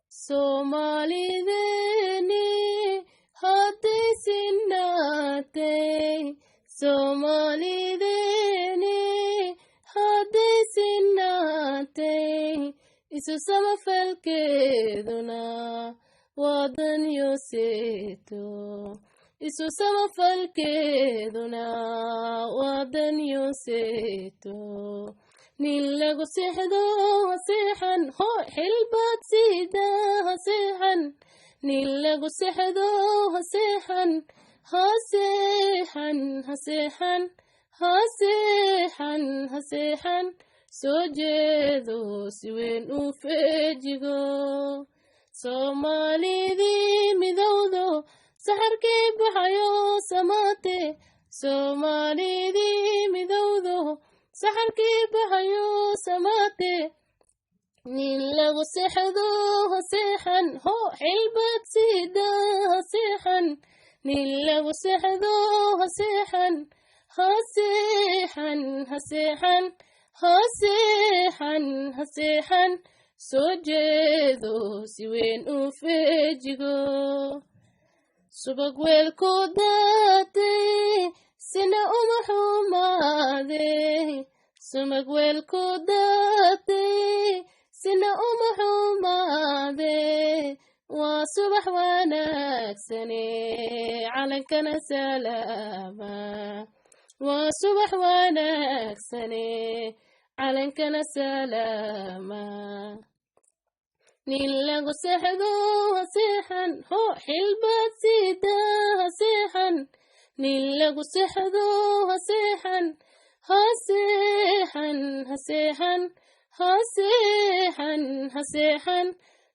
Soomaalideni hadday sinnaatay, Soomaalideni hadday sinnaatay, isu samafalkeeduna wadan yoseeto, isu samafalkeeduna wadan yoseeto. nin lagu seexdo ha seexan, ho xilbaad siida ha seexan, nin lagu seexdo ha seexan, ha seexan, ha seexan, ha seexan, ha seexan, soo jeedo si weyn u feejigo. Soomaalidii midowdo saxarkii baxayo samaate, Soomaalidii midowdo saxarkii baxayo samaate, nin lagu seexdo ha seexan, ho xilbaad siida ha seexan, nin lagu seexdo ha seexan, ha seexan, ha seexan, ha seexan, ha seexan, soo jeedo si weyn u feejigo. subag weelku daatay sina uma xumaadey, subag weelku daatay sina uma xumaadey, waa subax wanaagsane calankana salaama, waa subax wanaagsane calankana salaama. nin lagu seexdo ha seexan, ho xilbaad siida ha seexan, nin lagu seexdo ha seexan, ha seexan, ha seexan, ha seexan, ha seexan,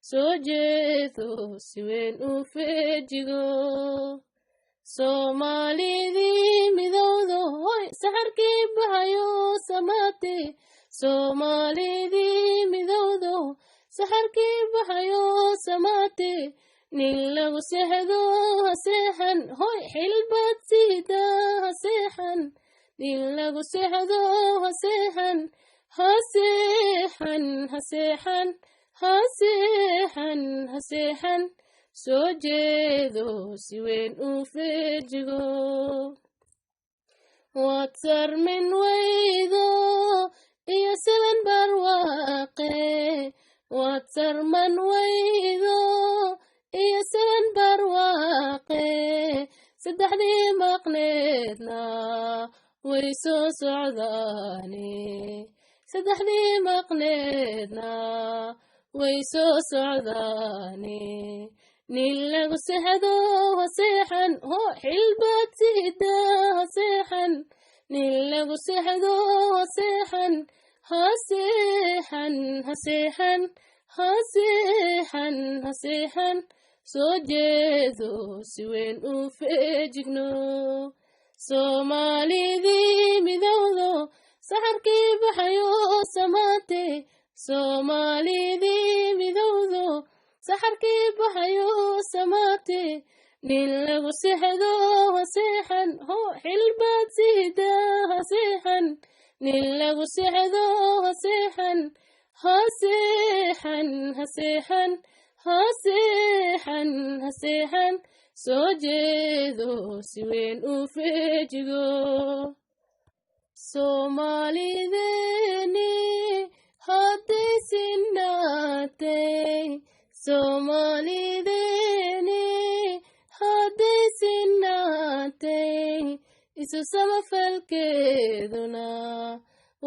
soo jeedo si weyn u feejigo. Soomaalidii midowdo hoy saxarkii baxayo samaate, Soomaalidii midowdo saxarkii baxayo samaate, nin lagu seexdo ha seexan, hoy xilbaad siida ha seexan, nin lagu seexdo ha seexan, ha seexan, ha seexan, ha seexan, ha seexan, soo jeedo si weyn u feejigo. waad sarmin weydo iyo siban barwaaqe, waad sarman weydo iyo siban barwaaqe, saddexdii maqneedna way soo socdaane, saddexdii maqneedna way soo socdaane, nin lagu seexdo ha seexan, ho xilbaad siida ha seexan, nin lagu seexdo ha seexan, ha seexan, ha seexan, ha seexan, ha seexan, soo jeedo si weyn u feejigno. Soomaalidii midowdo saxarkii baxayo samaate, Soomaalidii midowdo saxarkii baxayo samaate, nin lagu seexdo ha seexan, ho xilbaad siida ha seexan, nin lagu seexdo ha seexan, ha seexan, ha seexan, ha seexan, ha seexan, soo jeedo si weyn u feejigo. Soomaalideni hadday sinnaatay, Soomaalideni hadday sinnaatay, isu samafalkeeduna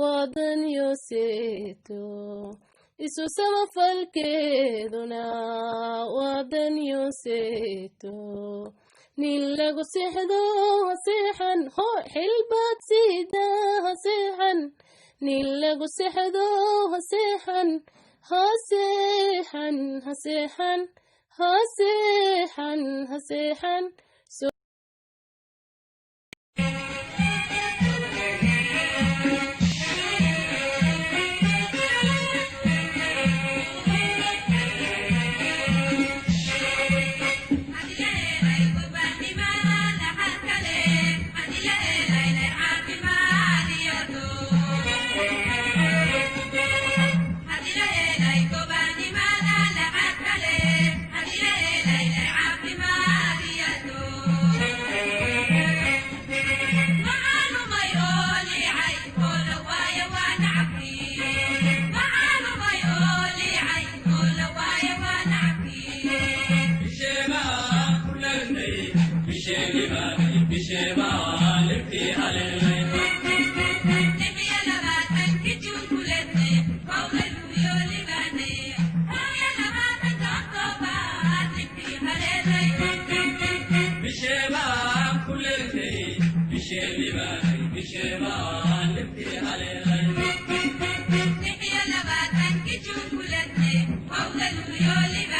wadan yoseeto, isu samafalkeeduna wadan yoseeto. nin lagu seexdo ha seexan, ho xilbaad siida ha seexan, nin lagu seexdo ha seexan, ha seexan, ha seexan, ha seexan, ha seexan, ظالم